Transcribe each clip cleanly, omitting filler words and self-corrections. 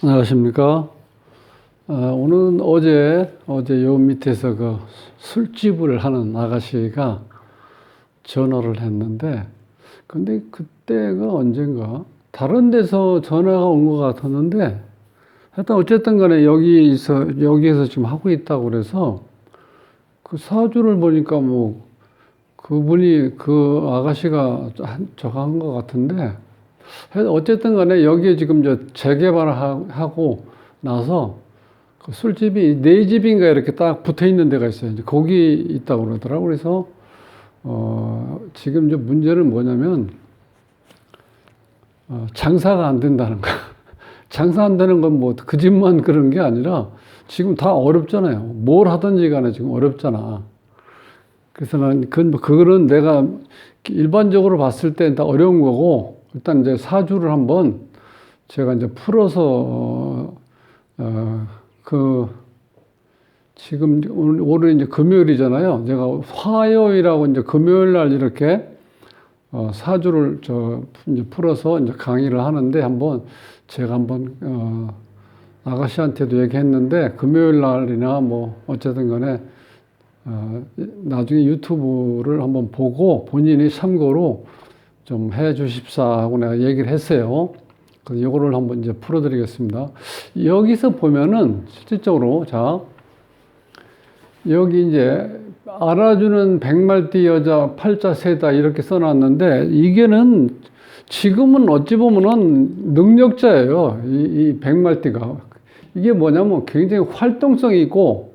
안녕하십니까. 오늘은 어제 요 밑에서 그 술집을 하는 아가씨가 전화를 했는데, 근데 그때가 언젠가 다른 데서 전화가 온 것 같았는데, 하여튼 어쨌든 간에 여기에서 지금 하고 있다고 그래서 그 사주를 보니까 뭐 그 아가씨가 저거 한 것 같은데, 어쨌든 간에 여기에 지금 재개발을 하고 나서 그 술집이 네 집인가 이렇게 딱 붙어 있는 데가 있어요. 이제 거기 있다고 그러더라고요. 그래서, 지금 이제 문제는 뭐냐면, 장사가 안 된다는 거. 장사 안 되는 건 뭐 그 집만 그런 게 아니라 지금 다 어렵잖아요. 뭘 하든지 간에 지금 어렵잖아. 그래서 난 그거는 내가 일반적으로 봤을 때 다 어려운 거고, 일단 이제 사주를 한번 제가 이제 풀어서, 지금 오늘 이제 금요일이잖아요. 제가 화요일하고 이제 금요일 날 이렇게, 사주를 이제 풀어서 이제 강의를 하는데 제가 한번, 아가씨한테도 얘기했는데, 금요일 날이나 뭐, 어쨌든 간에, 나중에 유튜브를 한번 보고 본인이 참고로 좀 해 주십사 하고 내가 얘기를 했어요. 그래서 이거를 한번 이제 풀어드리겠습니다. 여기서 보면은 실질적으로, 자, 여기 이제 알아주는 백말띠 여자 팔자 세다 이렇게 써놨는데, 이게는 지금은 어찌 보면은 능력자예요. 이 백말띠가. 이게 뭐냐면 굉장히 활동성이 있고,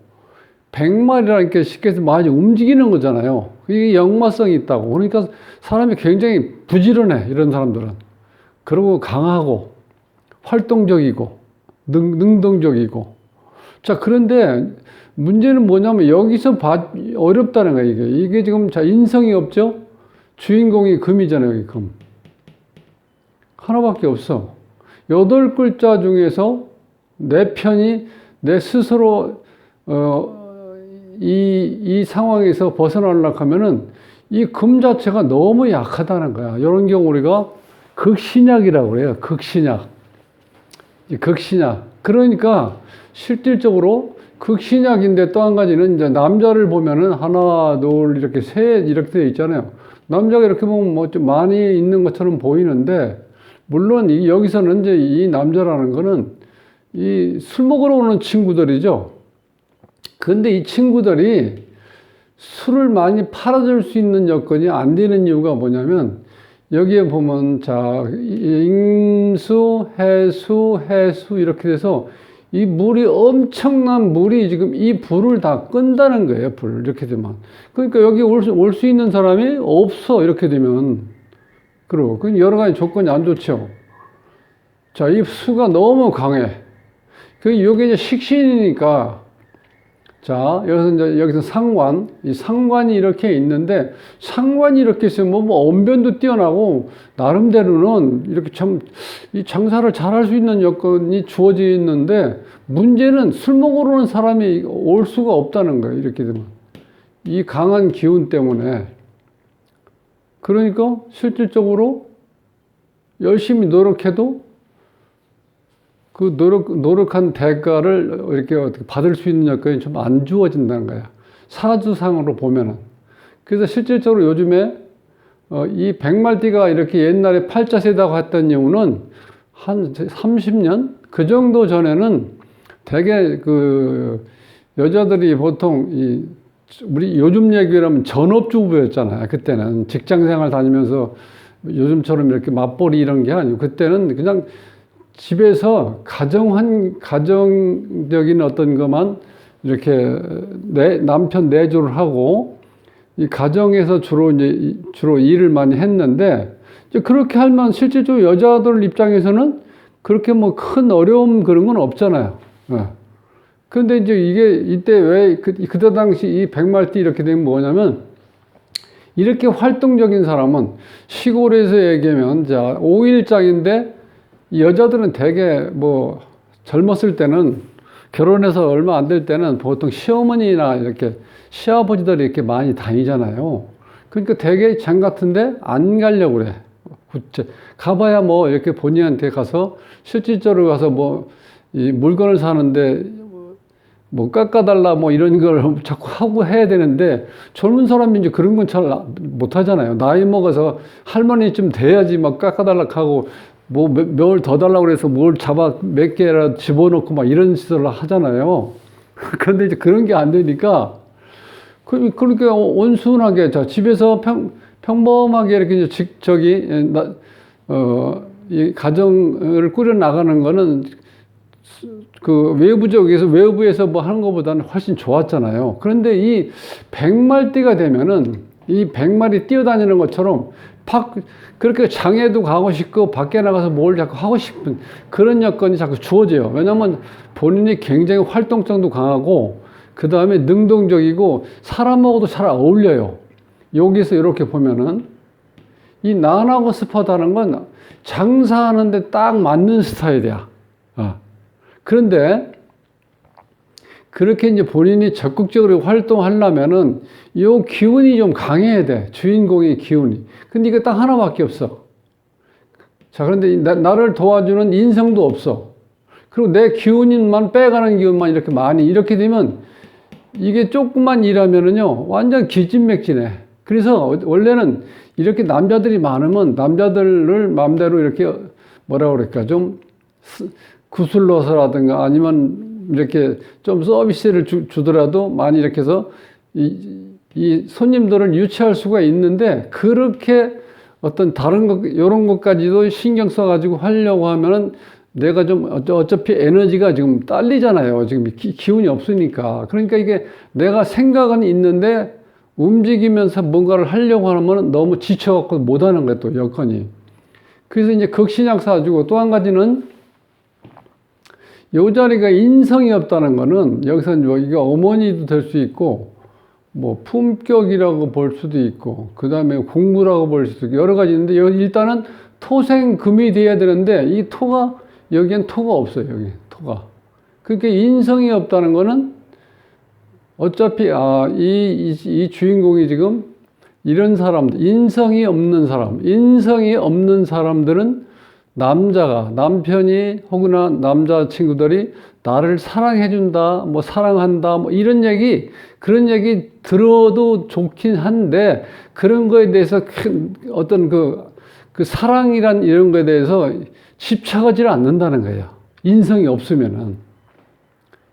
백말이라는 게 쉽게 해서 많이 움직이는 거잖아요. 이게 역마성이 있다고. 그러니까 사람이 굉장히 부지런해, 이런 사람들은. 그리고 강하고, 활동적이고, 능동적이고. 자, 그런데 문제는 뭐냐면 여기서 어렵다는 거예요, 이게. 이게 지금, 자, 인성이 없죠? 주인공이 금이잖아요, 여기 금. 하나밖에 없어. 8글자 중에서 내 편이 내 스스로, 이 상황에서 벗어나려고 하면은 이 금 자체가 너무 약하다는 거야. 이런 경우 우리가 극신약이라고 그래요. 극신약. 극신약. 그러니까 실질적으로 극신약인데 또 한 가지는 이제 남자를 보면은 하나, 둘, 이렇게 셋, 이렇게 되어 있잖아요. 남자가 이렇게 보면 뭐 좀 많이 있는 것처럼 보이는데, 물론 여기서는 이제 이 남자라는 거는 이 술 먹으러 오는 친구들이죠. 근데 이 친구들이 술을 많이 팔아줄 수 있는 여건이 안 되는 이유가 뭐냐면, 여기에 보면, 자, 임수, 해수 이렇게 돼서 이 엄청난 물이 지금 이 불을 다 끈다는 거예요, 이렇게 되면. 그러니까 여기 올 수 있는 사람이 없어, 이렇게 되면. 그리고 여러 가지 조건이 안 좋죠. 자, 이 수가 너무 강해. 이게 이제 식신이니까, 자, 여기서 상관, 이 상관이 이렇게 있는데, 상관이 이렇게 있으면 뭐 언변도 뛰어나고, 나름대로는 이렇게 이 장사를 잘할 수 있는 여건이 주어져 있는데, 문제는 술 먹으러 오는 사람이 올 수가 없다는 거예요, 이렇게 되면. 이 강한 기운 때문에. 그러니까 실질적으로 열심히 노력해도 그 노력한 대가를 이렇게 어떻게 받을 수 있는 여건이 좀 안 주어진다는 거야. 사주상으로 보면은. 그래서 실질적으로 요즘에, 이 백말띠가 이렇게 옛날에 팔자 세다고 했던 이유는 한 30년? 그 정도 전에는 되게 여자들이 보통 우리 요즘 얘기로 하면 전업주부였잖아요. 그때는 직장 생활 다니면서 요즘처럼 이렇게 맞벌이 이런 게 아니고, 그때는 그냥 집에서 가정적인 어떤 것만 이렇게 남편 내조를 하고, 이 가정에서 주로 일을 많이 했는데, 이제 그렇게 하면 실질적으로 여자들 입장에서는 그렇게 뭐 큰 어려움 그런 건 없잖아요. 그런데 이제 이때 왜 그때 당시 이 백말띠 이렇게 되면 뭐냐면, 이렇게 활동적인 사람은 시골에서 얘기하면, 자, 5일장인데, 여자들은 되게 뭐 젊었을 때는, 결혼해서 얼마 안 될 때는 보통 시어머니나 이렇게 시아버지들이 이렇게 많이 다니잖아요. 그러니까 되게 장 같은데 안 가려고 그래. 가봐야 뭐 이렇게 본인한테 가서 실질적으로 가서 뭐 이 물건을 사는데 뭐 깎아달라 뭐 이런 걸 자꾸 하고 해야 되는데 젊은 사람이 이제 그런 건 잘 못하잖아요. 나이 먹어서 할머니쯤 돼야지 막 깎아달라 하고 뭐 뭘 더 달라고 그래서 뭘 잡아 몇 개라 집어넣고 막 이런 짓을 하잖아요. 그런데 이제 그런 게 안 되니까 그렇게 온순하게 자 집에서 평범하게 이렇게 이제 이 가정을 꾸려 나가는 거는 그 외부에서 뭐 하는 것보다는 훨씬 좋았잖아요. 그런데 이 백말띠가 되면은 이 백말이 뛰어다니는 것처럼 그렇게 장애도 가고 싶고 밖에 나가서 뭘 자꾸 하고 싶은 그런 여건이 자꾸 주어져요. 왜냐면 본인이 굉장히 활동성도 강하고 그 다음에 능동적이고 사람하고도 잘 어울려요. 여기서 이렇게 보면은 이 난하고 습하다는 건 장사하는데 딱 맞는 스타일이야. 그런데 그렇게 이제 본인이 적극적으로 활동하려면은 요 기운이 좀 강해야 돼. 주인공의 기운이. 근데 이게 딱 하나밖에 없어. 자, 그런데 나를 도와주는 인성도 없어. 그리고 내 기운만 빼가는 기운만 이렇게 많이 이렇게 되면 이게 조금만 일하면은요 완전 기진맥진해. 그래서 원래는 이렇게 남자들이 많으면 남자들을 마음대로 이렇게 뭐라 그럴까 좀 구슬러서라든가 아니면 이렇게 좀 서비스를 주더라도 많이 이렇게 해서 이 손님들을 유치할 수가 있는데 그렇게 어떤 다른 것, 이런 것까지도 신경 써가지고 하려고 하면은 내가 좀 어차피 에너지가 지금 딸리잖아요. 지금 기운이 없으니까. 그러니까 이게 내가 생각은 있는데 움직이면서 뭔가를 하려고 하면 너무 지쳐갖고 못하는 거예요. 또 여건이. 그래서 이제 극신약 사주고 또 한 가지는 요 자리가 인성이 없다는 거는 여기서 이게 어머니도 될 수 있고 뭐 품격이라고 볼 수도 있고 그 다음에 공부라고 볼 수도 있고 여러 가지 있는데 여기 일단은 토생금이 돼야 되는데 이 토가 여기엔 토가 없어요. 여기 토가. 그러니까 인성이 없다는 거는 어차피 이 주인공이 지금 이런 사람들 인성이 없는 사람들은 남편이 혹은 남자 친구들이 나를 사랑해준다, 뭐 사랑한다, 뭐 이런 얘기, 그런 얘기 들어도 좋긴 한데 그런 거에 대해서 어떤 그 사랑이란 이런 거에 대해서 집착하지를 않는다는 거예요. 인성이 없으면은.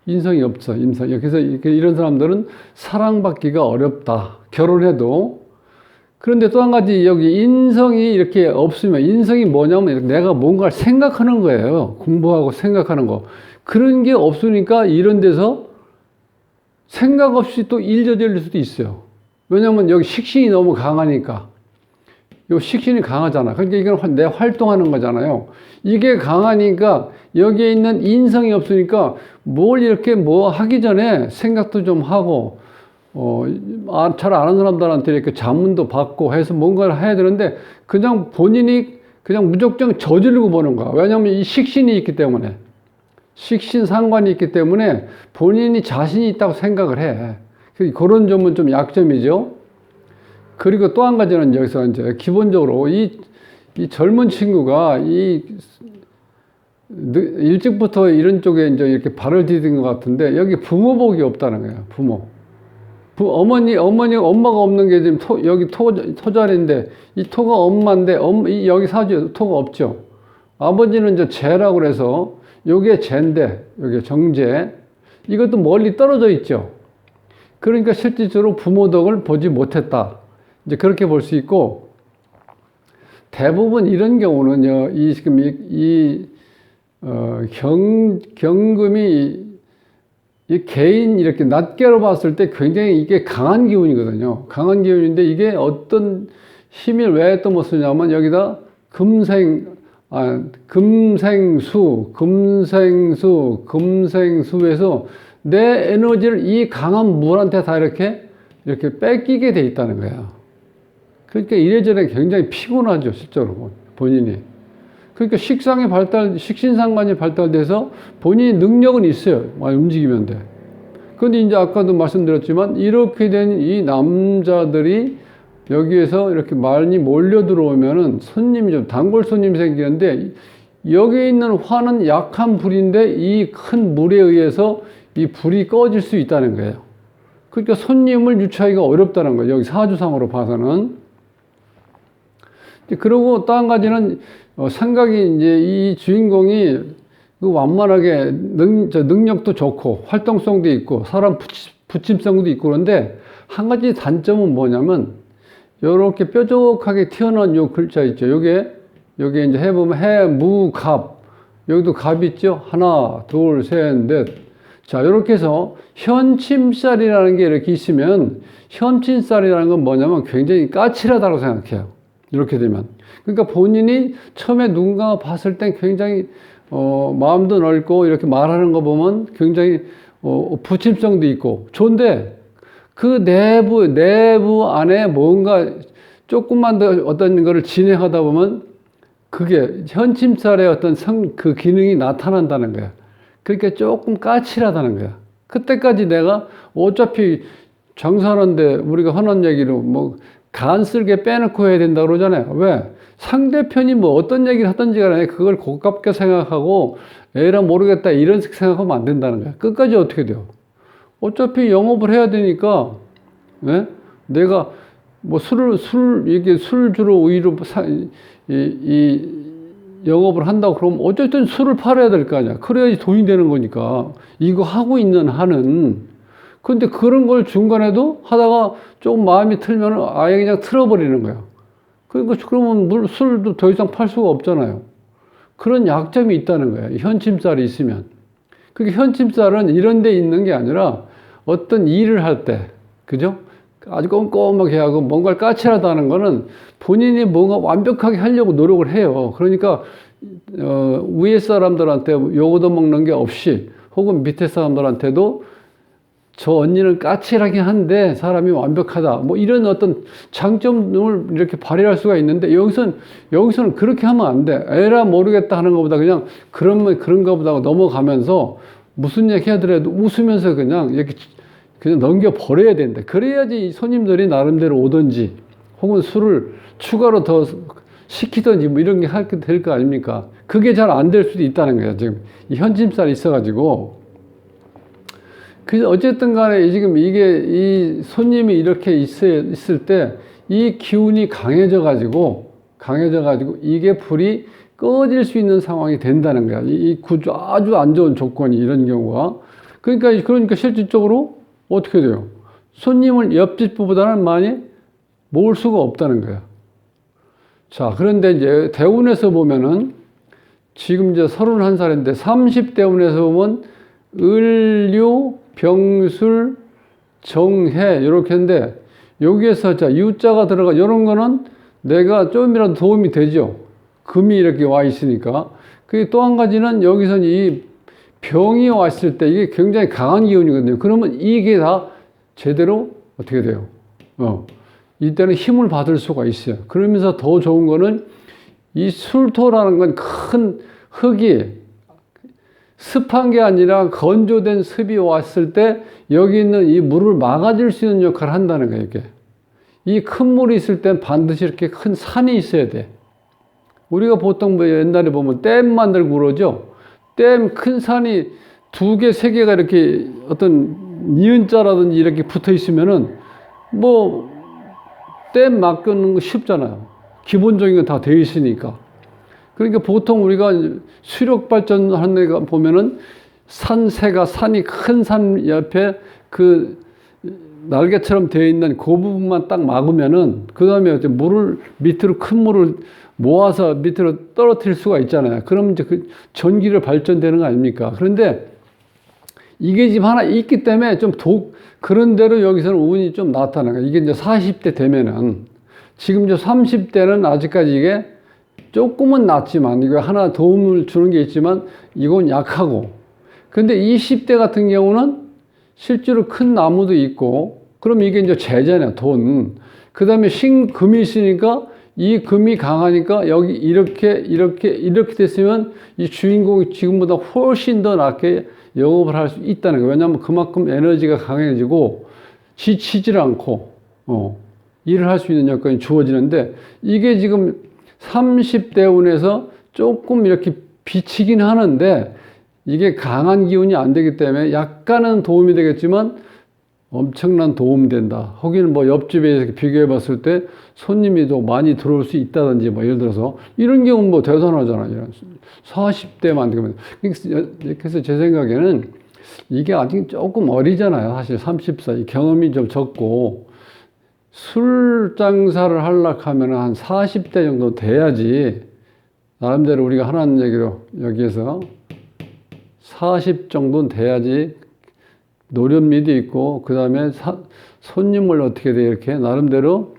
인성이 없어, 인성이. 그래서 이런 사람들은 사랑받기가 어렵다. 결혼해도. 그런데 또 한 가지 여기 인성이 이렇게 없으면 인성이 뭐냐면 내가 뭔가를 생각하는 거예요. 공부하고 생각하는 거. 그런 게 없으니까 이런 데서 생각 없이 또 일 저질 수도 있어요. 왜냐면 여기 식신이 너무 강하니까. 요 식신이 강하잖아. 그러니까 이건 내 활동하는 거잖아요. 이게 강하니까 여기에 있는 인성이 없으니까 뭘 이렇게 뭐 하기 전에 생각도 좀 하고 잘 아는 사람들한테 이렇게 자문도 받고 해서 뭔가를 해야 되는데 그냥 본인이 그냥 무작정 저지르고 보는 거야. 왜냐하면 이 식신이 있기 때문에. 식신 상관이 있기 때문에 본인이 자신이 있다고 생각을 해. 그런 점은 좀 약점이죠. 그리고 또 한 가지는 여기서 이제 기본적으로 이 젊은 친구가 일찍부터 이런 쪽에 이제 이렇게 발을 디딘 것 같은데 여기 부모복이 없다는 거예요. 엄마가 없는 게 지금 여기 토자리인데 이 토가 엄마인데 여기 사주에 토가 없죠. 아버지는 이제 재라고 그래서 요게 재인데 여기 정재 이것도 멀리 떨어져 있죠. 그러니까 실질적으로 부모 덕을 보지 못했다. 이제 그렇게 볼 수 있고 대부분 이런 경우는요. 경금이 이 개인 이렇게 낱개로 봤을 때 굉장히 이게 강한 기운이거든요. 강한 기운인데 이게 어떤 힘을 왜 또 못 쓰냐면 여기다 금생수에서 내 에너지를 이 강한 물한테 다 이렇게 뺏기게 돼 있다는 거예요. 그러니까 이래저래 굉장히 피곤하죠, 실제로 본인이. 그러니까 식신상관이 발달돼서 본인이 능력은 있어요. 많이 움직이면 돼. 그런데 이제 아까도 말씀드렸지만 이렇게 된 이 남자들이 여기에서 이렇게 많이 몰려 들어오면은 손님이 좀 단골 손님이 생기는데 여기에 있는 화는 약한 불인데 이 큰 물에 의해서 이 불이 꺼질 수 있다는 거예요. 그러니까 손님을 유치하기가 어렵다는 거예요. 여기 사주상으로 봐서는. 그리고 또 한 가지는 생각이 이제 이 주인공이 완만하게 능력도 좋고 활동성도 있고 사람 부침성도 있고 그런데 한 가지 단점은 뭐냐면 이렇게 뾰족하게 튀어나온 요 글자 있죠. 요게 이제 해보면 해, 무, 갑. 여기도 갑 있죠. 하나, 둘, 셋, 넷. 자, 이렇게 해서 현침살이라는 게 이렇게 있으면 현침살이라는 건 뭐냐면 굉장히 까칠하다고 생각해요. 이렇게 되면. 그러니까 본인이 처음에 누군가 봤을 땐 굉장히 마음도 넓고 이렇게 말하는 거 보면 굉장히 부침성도 있고 좋은데 그 내부 안에 뭔가 조금만 더 어떤 거를 진행하다 보면 그게 현침살의 어떤 그 기능이 나타난다는 거야. 그러니까 조금 까칠하다는 거야. 그때까지 내가 어차피 장사하는데 우리가 흔한 얘기로 뭐 간 쓸게 빼놓고 해야 된다고 그러잖아요. 왜? 상대편이 뭐 어떤 얘기를 하든지 간에 그걸 고깝게 생각하고 에라 모르겠다 이런 식으로 생각하면 안 된다는 거야. 끝까지 어떻게 돼요? 어차피 영업을 해야 되니까, 네? 내가 뭐 이게 술주로 우위로 영업을 한다고 그러면 어쨌든 술을 팔아야 될 거 아니야. 그래야지 돈이 되는 거니까. 이거 하고 있는 한은. 근데 그런 걸 중간에도 하다가 조금 마음이 틀면 아예 그냥 틀어버리는 거야. 그러니까 그러면 술도 더 이상 팔 수가 없잖아요. 그런 약점이 있다는 거야. 현침살이 있으면. 그게 현침살은 이런 데 있는 게 아니라 어떤 일을 할 때, 그죠? 아주 꼼꼼하게 하고 뭔가를 까칠하다는 거는 본인이 뭔가 완벽하게 하려고 노력을 해요. 그러니까 위에 사람들한테 요거도 먹는 게 없이 혹은 밑에 사람들한테도 저 언니는 까칠하긴 한데 사람이 완벽하다. 뭐 이런 어떤 장점을 이렇게 발휘할 수가 있는데 여기서는 그렇게 하면 안 돼. 에라 모르겠다 하는 것보다 그냥 그런가 보다 넘어가면서 무슨 얘기 하더라도 웃으면서 그냥 이렇게 그냥 넘겨버려야 된다. 그래야지 손님들이 나름대로 오든지 혹은 술을 추가로 더 시키든지 뭐 이런 게 될 거 아닙니까? 그게 잘 안 될 수도 있다는 거예요. 지금 이 현침살이 있어가지고. 그래서 어쨌든 간에 지금 이 손님이 이렇게 있을 때 이 기운이 강해져가지고 이게 불이 꺼질 수 있는 상황이 된다는 거야. 이 구조 아주 안 좋은 조건이 이런 경우가. 그러니까 실질적으로 어떻게 돼요? 손님을 옆집보다는 많이 모을 수가 없다는 거야. 자, 그런데 이제 대운에서 보면은 지금 이제 31살인데 30대운에서 보면 을류, 병술, 정해 이렇게 했는데 여기에서 자 유자가 들어가 이런 거는 내가 좀이라도 도움이 되죠. 금이 이렇게 와 있으니까. 그게 또 한 가지는 여기서는 이 병이 왔을 때 이게 굉장히 강한 기운이거든요. 그러면 이게 다 제대로 어떻게 돼요? 이때는 힘을 받을 수가 있어요. 그러면서 더 좋은 거는 이 술토라는 건 큰 흙이 습한 게 아니라 건조된 습이 왔을 때 여기 있는 이 물을 막아줄 수 있는 역할을 한다는 거예요, 이게. 이 큰 물이 있을 땐 반드시 이렇게 큰 산이 있어야 돼. 우리가 보통 뭐 옛날에 보면 댐 만들고 그러죠. 댐 큰 산이 2개, 3개가 이렇게 어떤 니은자라든지 이렇게 붙어 있으면은 뭐 댐 막는 거 쉽잖아요. 기본적인 건 다 되어 있으니까. 그러니까 보통 우리가 수력 발전하는 데 보면은 산이 큰 산 옆에 그 날개처럼 되어 있는 그 부분만 딱 막으면은 그 다음에 물을 밑으로 큰 물을 모아서 밑으로 떨어뜨릴 수가 있잖아요. 그러면 이제 그 전기를 발전되는 거 아닙니까? 그런데 이게 지금 하나 있기 때문에 좀 그런 대로 여기서는 운이 좀 나타나는 거예요. 이게 이제 40대 되면은 지금 이제 30대는 아직까지 이게 조금은 낫지만 이거 하나 도움을 주는 게 있지만 이건 약하고 근데 20대 같은 경우는 실제로 큰 나무도 있고 그럼 이게 이제 재잖아요. 돈. 그 다음에 신금이 있으니까 이 금이 강하니까 여기 이렇게 됐으면 이 주인공이 지금보다 훨씬 더 낫게 영업을 할 수 있다는 거예요. 왜냐하면 그만큼 에너지가 강해지고 지치질 않고 일을 할 수 있는 여건이 주어지는데 이게 지금 30대 운에서 조금 이렇게 비치긴 하는데 이게 강한 기운이 안 되기 때문에 약간은 도움이 되겠지만 엄청난 도움이 된다. 거기는 뭐 옆집에 비교해 봤을 때 손님이 더 많이 들어올 수 있다든지 뭐 예를 들어서 이런 경우는 뭐 대단하잖아요. 40대만 되면. 그래서 제 생각에는 이게 아직 조금 어리잖아요. 사실 30살 경험이 좀 적고 술 장사를 하려고 하면 한 40대 정도 돼야지 나름대로 우리가 하라는 얘기로 여기에서 40 정도는 돼야지 노련미도 있고 그 다음에 손님을 어떻게 돼 이렇게 나름대로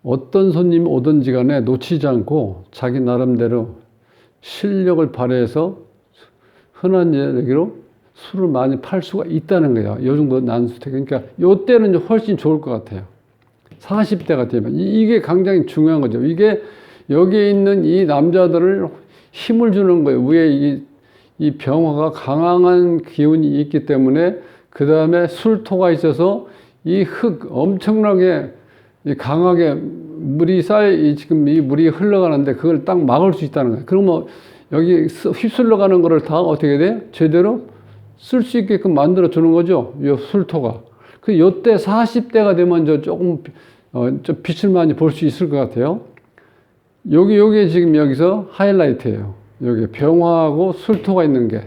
어떤 손님이 오든지 간에 놓치지 않고 자기 나름대로 실력을 발휘해서 흔한 얘기로 술을 많이 팔 수가 있다는 거예요. 요 정도 난수태. 그러니까 요 때는 훨씬 좋을 것 같아요. 40대가 되면. 이게 굉장히 중요한 거죠. 이게 여기에 있는 이 남자들을 힘을 주는 거예요. 위에 이 병화가 강한 기운이 있기 때문에 그 다음에 술토가 있어서 이 흙 엄청나게 강하게 물이 지금 이 물이 흘러가는데 그걸 딱 막을 수 있다는 거예요. 그러면 여기 휩쓸러 가는 거를 다 어떻게 돼? 제대로 쓸 수 있게끔 만들어 주는 거죠. 이 술토가. 요때 40대가 되면 조금 좀 빛을 많이 볼 수 있을 것 같아요. 요게 지금 여기서 하이라이트예요. 여기 병화하고 술토가 있는 게.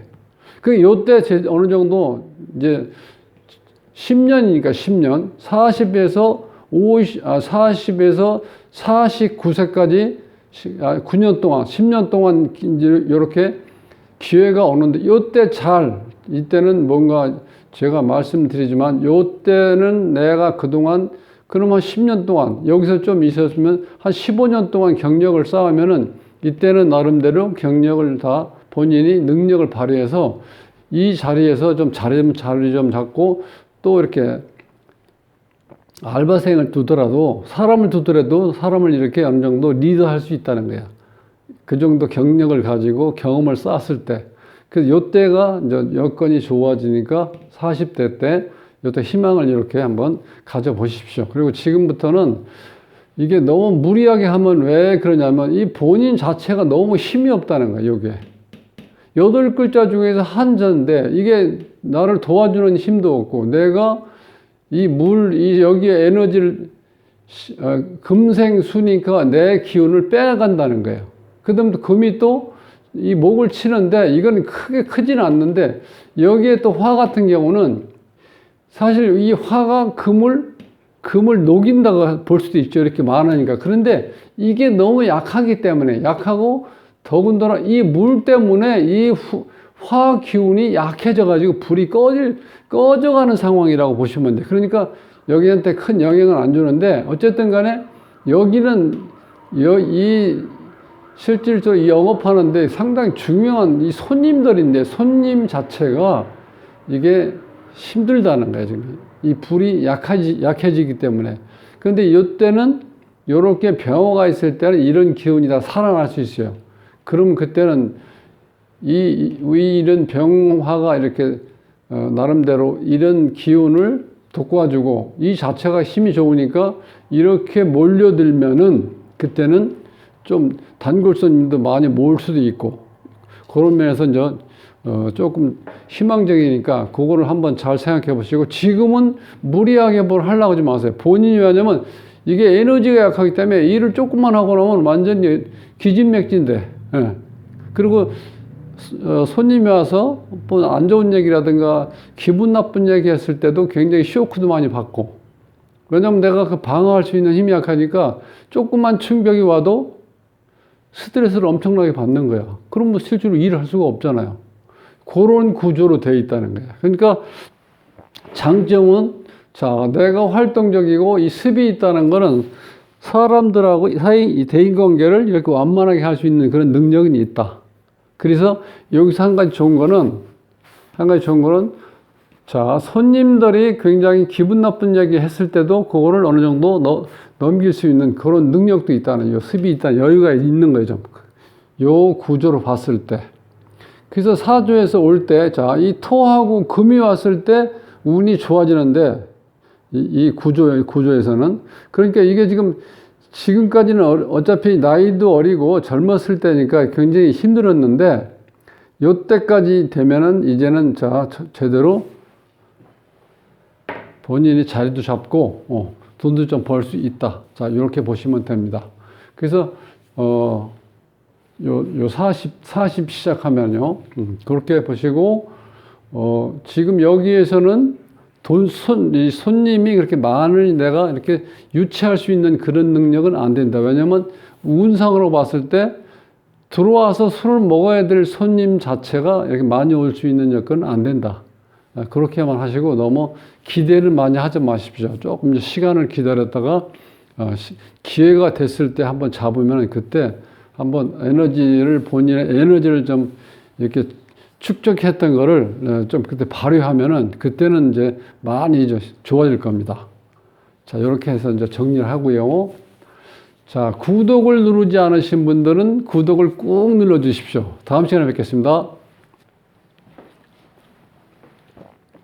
요때 어느 정도 이제 10년이니까 10년. 40에서 49세까지 9년 동안, 10년 동안 이제 이렇게 기회가 오는데 이때는 뭔가 제가 말씀드리지만 요때는 내가 그동안 그럼 한 10년 동안 여기서 좀 있었으면 한 15년 동안 경력을 쌓으면은 이때는 나름대로 경력을 다 본인이 능력을 발휘해서 이 자리에서 좀 자리 좀 잡고 또 이렇게 알바생을 두더라도 사람을 이렇게 어느 정도 리드할 수 있다는 거야. 그 정도 경력을 가지고 경험을 쌓았을 때. 그래서 요때가 이제 여건이 좋아지니까 40대 때 요때 희망을 이렇게 한번 가져보십시오. 그리고 지금부터는 이게 너무 무리하게 하면 왜 그러냐면 이 본인 자체가 너무 힘이 없다는 거예요. 요게 8글자 중에서 한자인데 이게 나를 도와주는 힘도 없고 내가 여기에 에너지를 금생수니까 내 기운을 빼간다는 거예요. 그 다음에 금이 또 이 목을 치는데 이건 크지는 않는데 여기에 또 화 같은 경우는 사실 이 화가 금을 녹인다고 볼 수도 있죠. 이렇게 많으니까. 그런데 이게 너무 약하기 때문에 약하고 더군다나 이 물 때문에 이 화 기운이 약해져 가지고 불이 꺼져가는 상황이라고 보시면 돼요. 그러니까 여기한테 큰 영향을 안 주는데 어쨌든 간에 여기는 실질적으로 영업하는데 상당히 중요한 이 손님들인데 손님 자체가 이게 힘들다는 거예요. 지금 이 불이 약해지기 때문에. 그런데 이때는 이렇게 병화가 있을 때는 이런 기운이 다 살아날 수 있어요. 그러면 그때는 이런 병화가 이렇게 나름대로 이런 기운을 돋궈주고 이 자체가 힘이 좋으니까 이렇게 몰려들면은 그때는 좀 단골 손님도 많이 모을 수도 있고 그런 면에서 이제 조금 희망적이니까 그거를 한번 잘 생각해 보시고 지금은 무리하게 뭘 하려고 하지 마세요. 본인이 왜냐면 이게 에너지가 약하기 때문에 일을 조금만 하고 나면 완전히 기진맥진돼. 예. 그리고 손님이 와서 뭐 안 좋은 얘기라든가 기분 나쁜 얘기 했을 때도 굉장히 쇼크도 많이 받고 왜냐면 내가 그 방어할 수 있는 힘이 약하니까 조금만 충격이 와도 스트레스를 엄청나게 받는 거야. 그럼 뭐 실제로 일을 할 수가 없잖아요. 그런 구조로 되어 있다는 거야. 그러니까 장점은 내가 활동적이고 이 습이 있다는 거는 사람들하고 사이 대인관계를 이렇게 완만하게 할 수 있는 그런 능력이 있다. 그래서 여기서 한 가지 좋은 거는 손님들이 굉장히 기분 나쁜 얘기 했을 때도 그거를 어느 정도 넘길 수 있는 그런 능력도 있다는, 요 습이 있다는 여유가 있는 거예요, 좀. 요 구조로 봤을 때. 그래서 사주에서 올 때, 이 토하고 금이 왔을 때 운이 좋아지는데, 이 구조에서는. 그러니까 이게 지금까지는 어차피 나이도 어리고 젊었을 때니까 굉장히 힘들었는데, 요때까지 되면은 이제는 제대로 본인이 자리도 잡고, 돈도 좀 벌 수 있다. 자, 이렇게 보시면 됩니다. 그래서, 요 40 시작하면요. 그렇게 보시고, 지금 여기에서는 이 손님이 그렇게 많으니 내가 이렇게 유치할 수 있는 그런 능력은 안 된다. 왜냐면 운상으로 봤을 때 들어와서 술을 먹어야 될 손님 자체가 이렇게 많이 올 수 있는 여건은 안 된다. 그렇게만 하시고 너무 기대를 많이 하지 마십시오. 조금 시간을 기다렸다가 기회가 됐을 때 한번 잡으면 그때 한번 본인의 에너지를 좀 이렇게 축적했던 거를 좀 그때 발휘하면은 그때는 이제 많이 이제 좋아질 겁니다. 자, 이렇게 해서 이제 정리를 하고요. 자, 구독을 누르지 않으신 분들은 구독을 꾹 눌러 주십시오. 다음 시간에 뵙겠습니다.